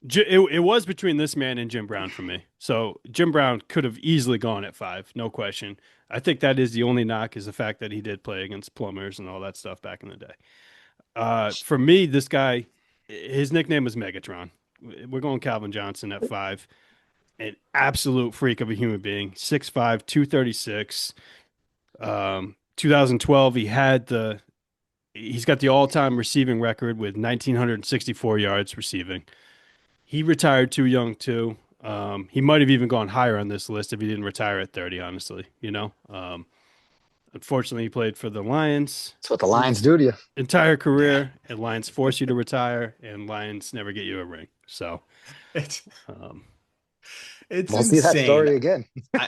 it was between this man and Jim Brown for me. So Jim Brown could have easily gone at 5, no question. I think that is the only knock is the fact that he did play against plumbers and all that stuff back in the day. For me, this guy, his nickname was Megatron. We're going Calvin Johnson at 5. An absolute freak of a human being. 6'5", 236. 2012, he's got the all-time receiving record with 1,964 yards receiving. He retired too young too. He might have even gone higher on this list if he didn't retire at 30, honestly, unfortunately he played for the Lions That's what the Lions do to you. entire career, and Lions force you to retire, and Lions never get you a ring. So, It's um, We'll see that story insane. again.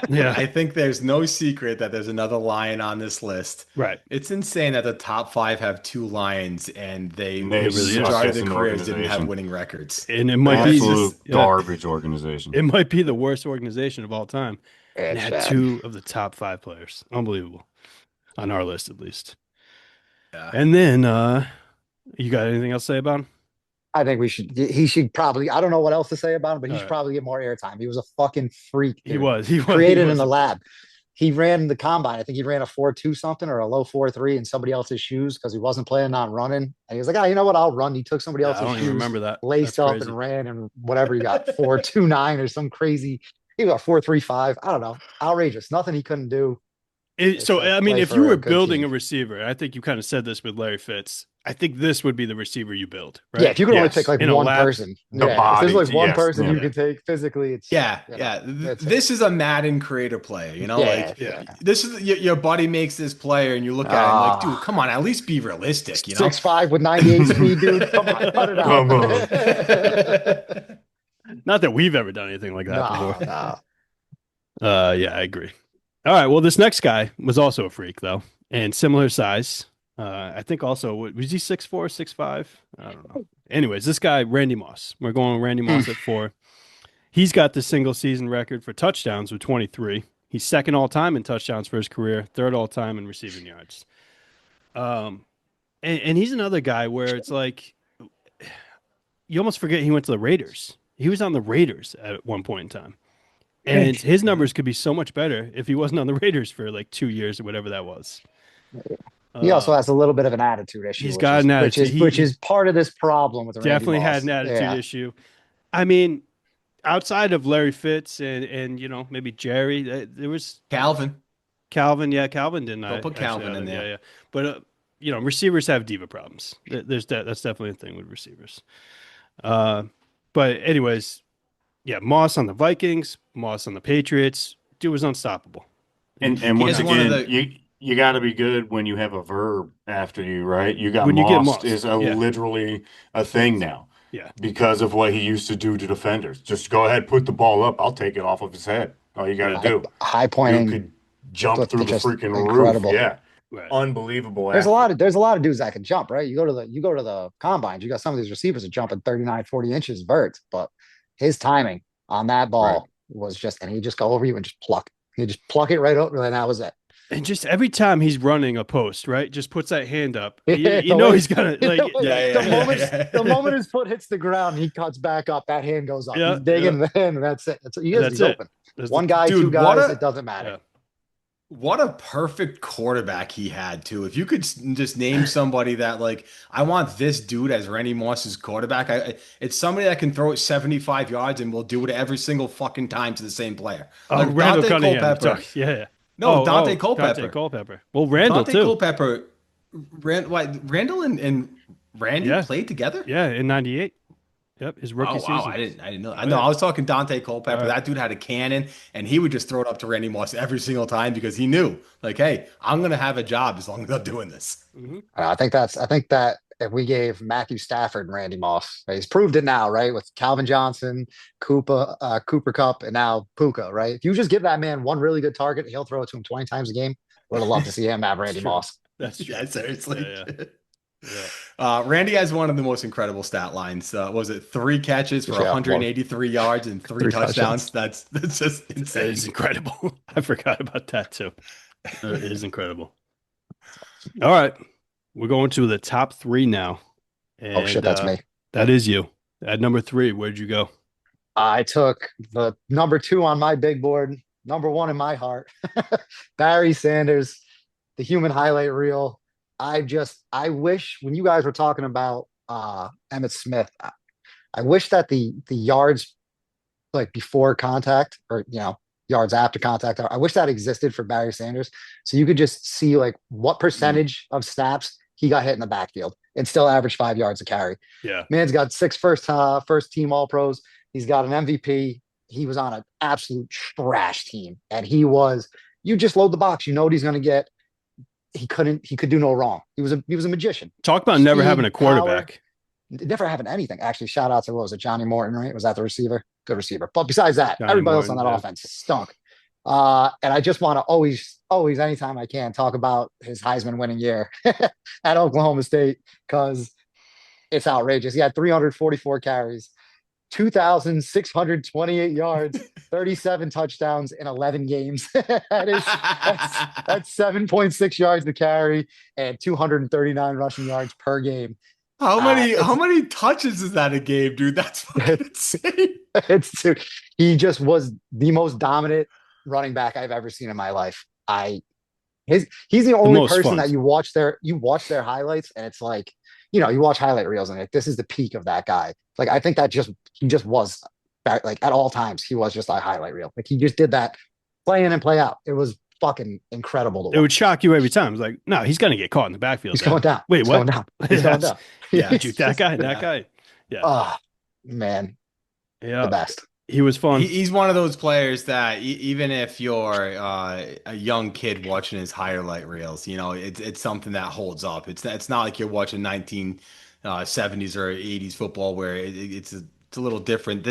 Yeah. I think there's no secret that there's another lion on this list. right. It's insane that the top 5 have 2 lions and they They really majority suck of as their an careers didn't have organization. winning records. And it might be Absolute yeah, garbage organization. it might be the worst organization of all time. And It's had bad. 2 of the top 5 players. Unbelievable. On our list, at least. Yeah. And then, you got anything else to say about him? I think he should probably, I don't know what else to say about him, but he All should right. probably get more airtime. He was a fucking freak. He dude. was. He was. Created he in the was. lab. He ran the combine. I think he ran a 4.2 something or a low 4.3 in somebody else's shoes because he wasn't planning on running. And he was like, you know what? I'll run. He took somebody Yeah, I else's don't shoes, even remember that. laced That's up crazy. and ran and whatever he got, 4.29 or some crazy. He got 4.35. I don't know. Outrageous. Nothing he couldn't do. So, It's I mean, play if for you a were good building team. a receiver, I think you kind of said this with Larry Fitz. I think this would be the receiver you build, right? Yeah, if you could only Yes. take like In a one lab, person. the Yeah, if body, there's like one yes, person yeah. you could take physically, it's Yeah, you know, yeah. that's it. This is a Madden creator player, yeah, like yeah. this is your buddy makes this player and you look at him like, Ah. dude, come on, at least be realistic, 6'5" with 98 speed, dude. Come on, cut it out. Come on. Not that we've ever done anything like that No, before. no. Yeah, I agree. All right. Well, this next guy was also a freak, though, and similar size. I think also, was he 6'4", 6'5"? I don't know. Anyways, this guy, Randy Moss. We're going Randy Moss at 4. He's got the single season record for touchdowns with 23. He's second all time in touchdowns for his career, third all time in receiving yards. And he's another guy where it's like you almost forget he went to the Raiders. He was on the Raiders at one point in time. And his numbers could be so much better if he wasn't on the Raiders for like 2 years or whatever that was. He also has a little bit of an attitude issue. He's got an attitude. Which is part of this problem with Randy Definitely Moss. had an attitude Yeah. issue. I mean, outside of Larry Fitz and maybe Jerry, there was Calvin. Calvin. Yeah, Calvin didn't. Don't put Calvin in there. Yeah. But receivers have diva problems. That's definitely a thing with receivers. But anyways, yeah, Moss on the Vikings, Moss on the Patriots. Dude was unstoppable. And once again, you got to be good when you have a verb after you, right? You got when you get Moss Moss is literally a thing now. Yeah. Because of what he used to do to defenders. Just go ahead, put the ball up. I'll take it off of his head. All you got to do. High pointing. You could jump through the freaking incredible. roof. Yeah. Right. Unbelievable. There's a lot of dudes that can jump, right? You go to the combines, you got some of these receivers that jump at 39, 40 inches verts, but his timing on that ball was just, and he just go over you and just pluck. He just pluck it right over, and that was it. And just every time he's running a post, right, just puts that hand up. You know he's gonna like. The moment his foot hits the ground, he cuts back up. That hand goes up. He's digging the hand, and that's it. He's open. One guy, two guys, it doesn't matter. Yeah. What a perfect quarterback he had too. If you could just name somebody that like, I want this dude as Randy Moss's quarterback. It's somebody that can throw it 75 yards and will do it every single fucking time to the same player. Like Randall Cunningham. Yeah. No, Dante Culpepper. Dante Culpepper. Well, Randall Dante too. Culpepper. Randall and Randy played together? Yeah, in '98. Yep, his rookie season. I didn't know. I was talking Dante Culpepper. That dude had a cannon, and he would just throw it up to Randy Moss every single time because he knew, like, hey, I'm gonna have a job as long as I'm doing this. Mm-hmm. I think that if we gave Matthew Stafford and Randy Moss, he's proved it now, right? With Calvin Johnson, Cooper Kupp, and now Puka, right? If you just give that man one really good target, he'll throw it to him 20 times a game. Would have loved to see him have Randy Moss. That's true. Yeah, seriously. Yeah. Randy has one of the most incredible stat lines. Was it 3 catches for 183 yards and 3 touchdowns? That's just insane. It's incredible. I forgot about that too. It is incredible. All right. We're going to the top 3 now. And, oh shit, that's me. That is you. At number 3, where'd you go? I took the number 2 on my big board, number 1 in my heart. Barry Sanders, the human highlight reel. I wish when you guys were talking about Emmitt Smith, I wish that the yards like before contact or yards after contact, I wish that existed for Barry Sanders. So you could just see like what percentage of snaps he got hit in the backfield and still average 5 yards a carry. Yeah. Man's got 6 first team all pros. He's got an MVP. He was on an absolute trash team. And you just load the box. You know what he's going to get. He could do no wrong. He was a magician. Talk about never having a quarterback. Never having anything. Actually, shout out to, what was it, Johnny Morton, right? Was that the receiver? Good receiver. But besides that, everybody else on that offense stunk. And I just want to always, anytime I can, talk about his Heisman winning year at Oklahoma State, because it's outrageous. He had 344 carries, 2,628 yards, 37 touchdowns in 11 games. That's 7.6 yards to carry and 239 rushing yards per game. How many touches is that a game, dude? That's fucking insane. He just was the most dominant running back I've ever seen in my life. He's the only person that you watch their highlights, and it's like, you watch highlight reels and like, this is the peak of that guy. Like, I think he just was like at all times, he was just a highlight reel. Like, he just did that play in and play out. It was fucking incredible to watch. It would shock you every time. It's like, no, he's going to get caught in the backfield. He's going down. Wait, what? He's going down. Yeah, that guy. Yeah. Oh, man. Yeah. The best. He was fun. He's one of those players that even if you're a young kid watching his highlight reels, it's something that holds up. It's not like you're watching 1970s or 80s football where it's a little different.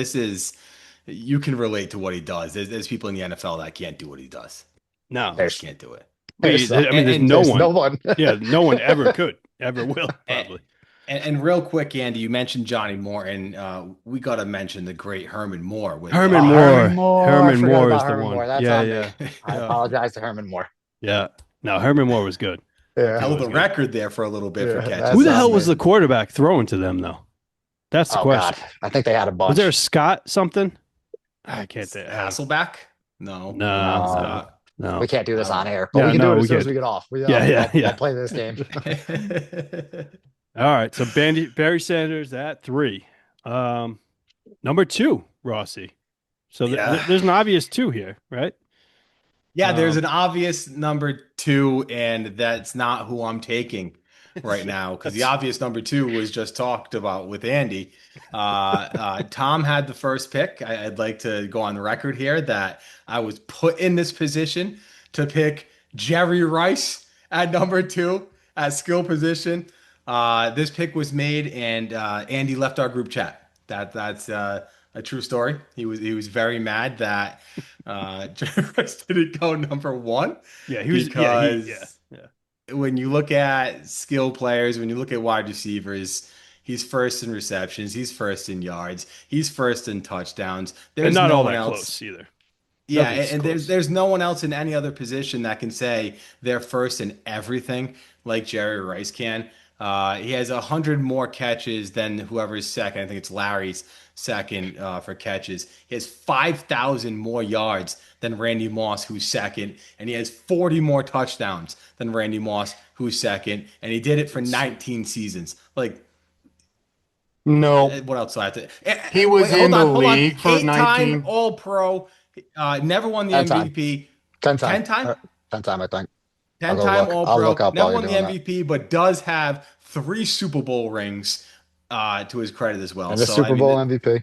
You can relate to what he does. There's people in the NFL that can't do what he does. No, they just can't do it. There's no one. Yeah, no one ever could, ever will, probably. And real quick, Andy, you mentioned Johnny Morton. We got to mention the great Herman Moore. Herman Moore is the one. That's yeah. I apologize to Herman Moore. Yeah. No, Herman Moore was good. Yeah. Held the good. record there for a little bit for Yeah, catches. that's Who the hell was the amazing. quarterback throwing to them though? That's the Oh question. God, I think they had a bunch. Was there a Scott something? I can't think. Hasselback? No, No, No. Scott. no. We can't do this I don't on know. air, but Yeah, we can do no, it as we soon as can't. we get off. Yeah. I'll play this game. All right. So Barry Sanders at 3. Number 2, Rossi. So Yeah. there's an obvious 2 here, right? Yeah, there's Um, an obvious number 2, and that's not who I'm taking right now because the obvious number 2 was just talked about with Andy. Tom had the first pick. I'd like to go on the record here that I was put in this position to pick Jerry Rice at number 2 at skill position. This pick was made, and Andy left our group chat. That's a true story. He was very mad that Jerry Rice didn't go number 1 yeah, he was. because Yeah. when you look at skill players, when you look at wide receivers, he's first in receptions, he's first in yards, he's first in touchdowns. There's And not no all one that else. close either. Yeah, Nothing's and close. there's no one else in any other position that can say they're first in everything like Jerry Rice can. He has 100 more catches than whoever's second. I think it's Larry's second for catches. He has 5,000 more yards than Randy Moss, who's second, and he has 40 more touchdowns than Randy Moss, who's second, and he did it for 19 seasons. Like, No, what else do I have to? he was in the hold on. league for 8-time 19. All-Pro. Never won the 10 time. MVP. 10 time. 10 time? 10 time, I think. 10 go time look. All I'll Pro. look up Never while won you're the doing MVP, but does have 3 Super Bowl rings to his credit as well. And the So, Super I mean, Bowl the MVP.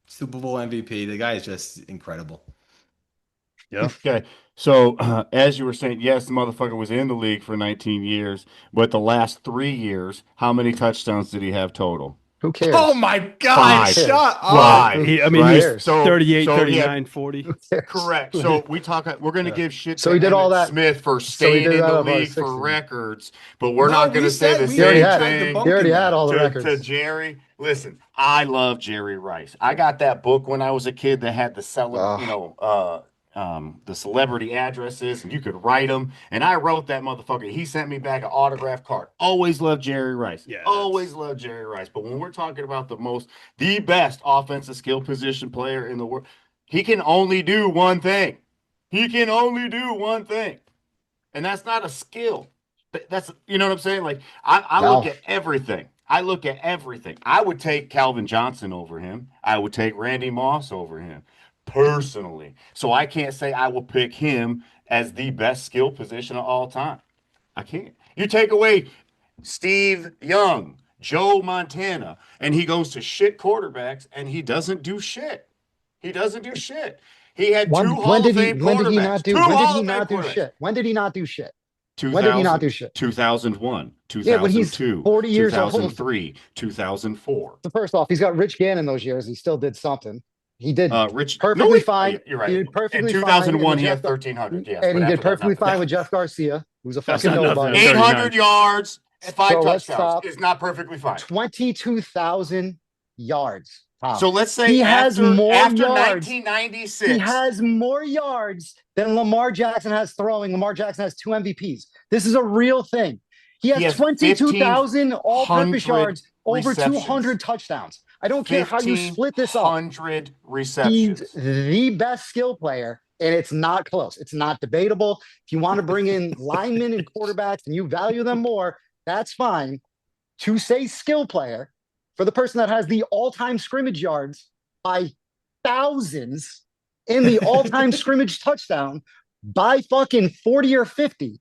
Super Bowl MVP. The guy is just incredible. Yeah. Okay, so as you were saying, yes, the motherfucker was in the league for 19 years, but the last 3 years, how many touchdowns did he have total? Who cares? Oh my God! Five. Shut up! Five. He right? was So- 38, so he 39, had- 40. Who cares? Correct. So we're going to Yeah. give shit So to he did all Emmitt that- Smith for so he staying did in that the about league 60. for records, but we're No, not going we to say said the we He already same had, thing debunking he already had that. all the to records. Jerry. Listen, I love Jerry Rice. I got that book when I was a kid that had the the celebrity addresses, and you could write them. And I wrote that motherfucker. He sent me back an autograph card. Always loved Jerry Rice. Yeah, Always loved Jerry Rice. But when we're talking about the best offensive skill position player in the world, he can only do one thing. He can only do one thing. And that's not a skill. That's, you know what I'm saying? Like, I No. look at everything. I would take Calvin Johnson over him. I would take Randy Moss over him personally. So I can't say I will pick him as the best skill position of all time. I can't. You take away Steve Young, Joe Montana, and he goes to shit quarterbacks and he doesn't do shit. He doesn't do shit. He had two Hall of Fame when did he quarterbacks. not do? Two When did Hall he of Fame not do quarterbacks. shit? When did he not do shit? 2000, When did he not do shit? 2001, Yeah, when he's 2002, 40 years old. 2003, 2004. So first off, he's got Rich Gannon those years. He still did something. He did Rich perfectly fine. You're right. He did perfectly in fine 2001, with he had Jeff Gar- 1,300. Yes, and but he did after that, perfectly nothing. fine with Jeff Garcia, who's a That's fucking not nothing. nobody. 800 yards, 5 So let's touchdowns stop. is not perfectly fine. 22,000 yards. Tom. So let's say He has after more yards. 1996, He has more yards than Lamar Jackson has throwing. Lamar Jackson has 2 MVPs. This is a real thing. He has 22,000 all-purpose yards, over receptions. 200 touchdowns. I don't care how you split this up. 1,500 receptions. He's the best skill player, and it's not close. It's not debatable. If you want to bring in linemen and quarterbacks and you value them more, that's fine. To say skill player for the person that has the all-time scrimmage yards by thousands and the all-time scrimmage touchdown by fucking 40 or 50.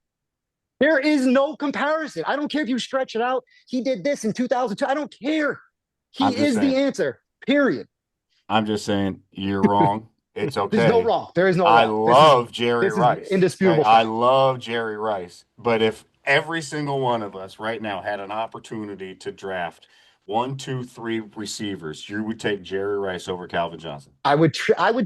There is no comparison. I don't care if you stretch it out. He did this in 2002. I don't care. He I'm just is saying. the answer, period. I'm just saying, you're wrong. It's okay. There's no wrong. There is no I wrong. love Jerry this is Rice. indisputable I fact. love Jerry Rice. But if every single one of us right now had an opportunity to draft 1, 2, 3 receivers, you would take Jerry Rice over Calvin Johnson. I would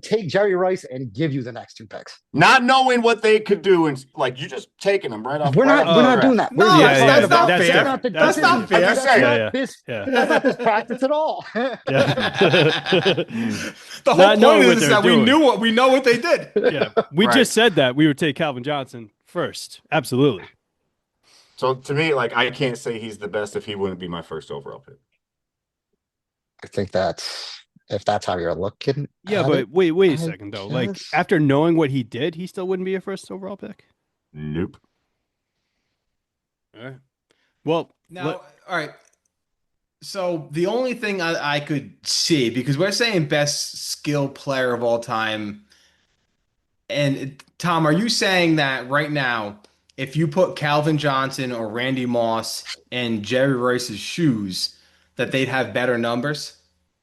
take Jerry Rice and give you the next 2 picks. Not knowing what they could do, and like you just taking them right off. We're right not off we're the not draft. doing that. No, We're yeah, that's not that's fair. different. That's not fair. I'm just saying. Yeah. This, Yeah. That's not this practice at all. Yeah. The whole Not knowing point what is they're that doing. we know what they did. Yeah. We Right. just said that we would take Calvin Johnson first. Absolutely. So to me, like I can't say he's the best if he wouldn't be my first overall pick. I think if that's how you're looking Yeah, at it, but wait a I second though. Like guess. after knowing what he did, he still wouldn't be a first overall pick. Nope. All right. Well, Now, all right. So the only thing I could see, because we're saying best skill player of all time, and Tom, are you saying that right now, if you put Calvin Johnson or Randy Moss in Jerry Rice's shoes, that they'd have better numbers?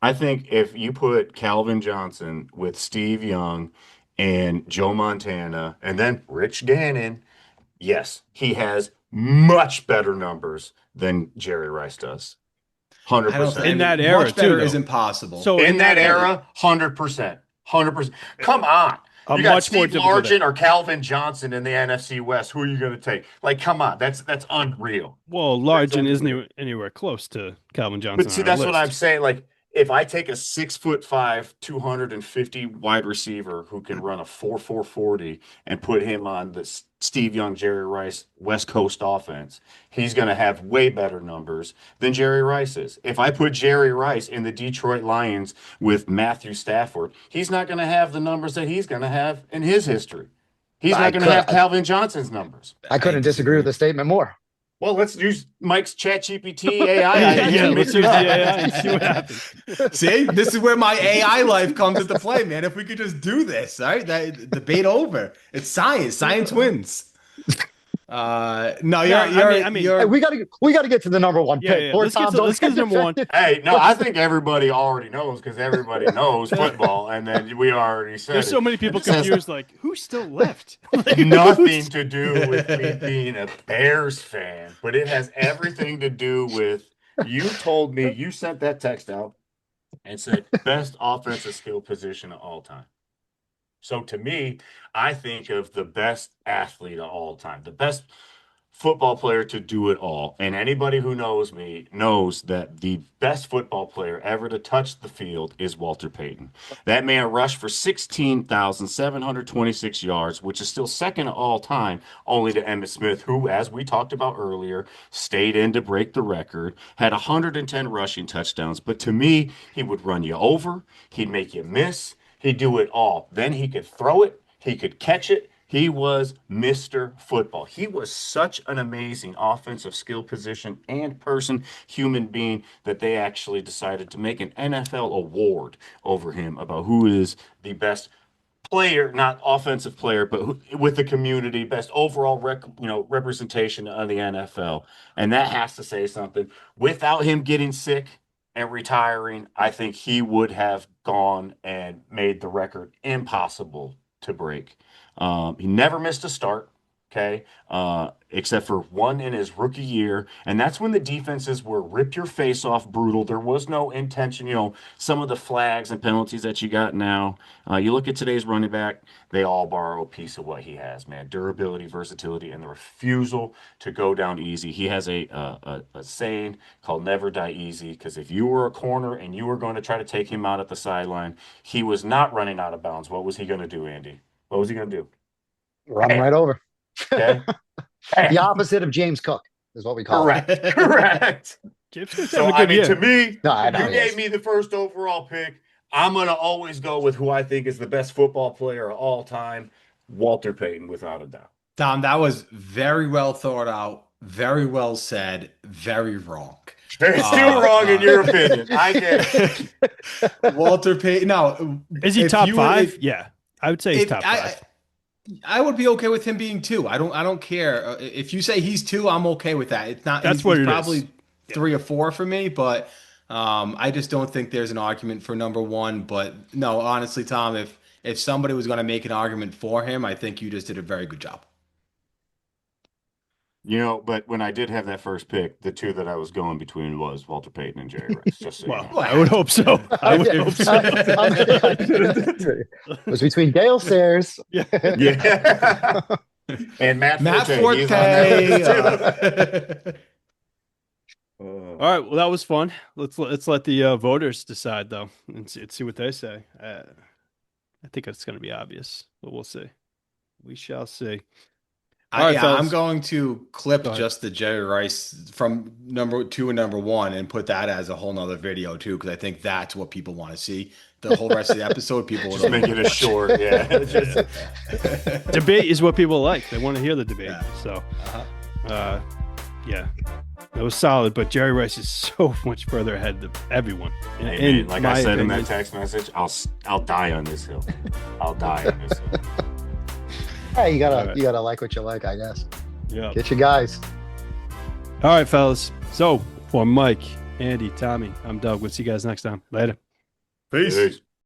I think if you put Calvin Johnson with Steve Young and Joe Montana and then Rich Gannon, yes, he has much better numbers than Jerry Rice does. I don't think, 100%. I in that mean, era much too, better though. isn't possible. So In in that that era, era, 100%. 100%. Come on. a You got much more Steve difficult Largent era. or Calvin Johnson in the NFC West. Who are you going to take? Like, come on. That's unreal. Well, That's Largent isn't unreal. anywhere close to Calvin But Johnson see, on our that's what I'm list. saying. Like, if I take a 6'5", 250 wide receiver who can run a 4.40 and put him on the Steve Young, Jerry Rice West Coast offense, he's going to have way better numbers than Jerry Rice is. If I put Jerry Rice in the Detroit Lions with Matthew Stafford, he's not going to have the numbers that he's going to have in his history. He's I not going to could have Calvin Johnson's numbers. I I couldn't disagree with disagree. the statement more. Well, let's use Mike's ChatGPT AI idea Yeah, and let's mix it use the up. AI and see what happens. See, this is where my AI life comes into play, man. If we could just do this, all right? That debate over. It's science. Science wins. No, No, I mean, Hey, you're we gotta get to the number one yeah, pick. yeah. Poor Let's get Tom to let's get to number one. Hey, no, I think everybody already knows because everybody knows football, and then we already said There's it. so many people This has confused. Like, who's still left? Like, nothing who's- to do with me being a Bears fan, but it has everything to do with you told me you sent that text out and said best offensive skill position of all time. So to me, I think of the best athlete of all time, the best football player to do it all. And anybody who knows me knows that the best football player ever to touch the field is Walter Payton. That man rushed for 16,726 yards, which is still second of all time, only to Emmitt Smith, who, as we talked about earlier, stayed in to break the record, had 110 rushing touchdowns. But to me, he would run you over, he'd make you miss, he'd do it all. Then he could throw it, he could catch it. He was Mr. Football. He was such an amazing offensive skill position and person, human being, that they actually decided to make an NFL award over him about who is the best player, not offensive player, but with the community, best overall representation of the NFL. And that has to say something. Without him getting sick and retiring, I think he would have gone and made the record impossible to break. He never missed a start, okay, except for one in his rookie year. And that's when the defenses were rip your face off brutal. There was no intention, some of the flags and penalties that you got now. You look at today's running back, they all borrow a piece of what he has, man. Durability, versatility, and the refusal to go down easy. He has a saying called never die easy, because if you were a corner and you were going to try to take him out at the sideline, he was not running out of bounds. What was he going to do, Andy? What was he going to do? Run him right over. Okay. The opposite of James Cook is what we call it. Correct. Correct. James Cook's So, having a I good mean, year. to me, No, I know you he gave is. me the first overall pick. I'm going to always go with who I think is the best football player of all time, Walter Payton, without a doubt. Tom, that was very well thought out, very well said, very wrong. It's still wrong in your opinion. I get it. Walter Payton. No, Is he if top you- five? if- Yeah, I would say he's if- top I- five. I would be okay with him being two. I don't care. If you say he's two, I'm okay with that. It's not. That's he's what it is. probably 3 or 4 for me, but I just don't think there's an argument for number one. But no, honestly, Tom, if somebody was going to make an argument for him, I think you just did a very good job. But when I did have that first pick, the two that I was going between was Walter Payton and Jerry Rice. Just so you Well, know. I would hope so. I would hope so. It was between Dale Sayers. Yeah. Yeah. And Matt Forte. He's on that list, too. All right. Well, that was fun. Let's let the voters decide though, and see what they say. I think it's going to be obvious, but we'll see. We shall see. All right, I'm fellas. going to clip Go ahead. just the Jerry Rice from number 2 and number 1 and put that as a whole nother video too, because I think that's what people want to see. The whole rest of the episode, people Just would make it a short. Yeah. Debate is what people like. They want to hear the debate. Yeah. So, Uh-huh. yeah, it was solid. But Jerry Rice is so much further ahead of everyone. Hey, In man, like my I said in opinion. that text message, I'll die on this hill. I'll die on this hill. Hey, you All right. gotta like what you like, I guess. Yeah. Get your guys. All right, fellas. So for Mike, Andy, Tommy, I'm Doug. We'll see you guys next time. Later. Peace. Peace.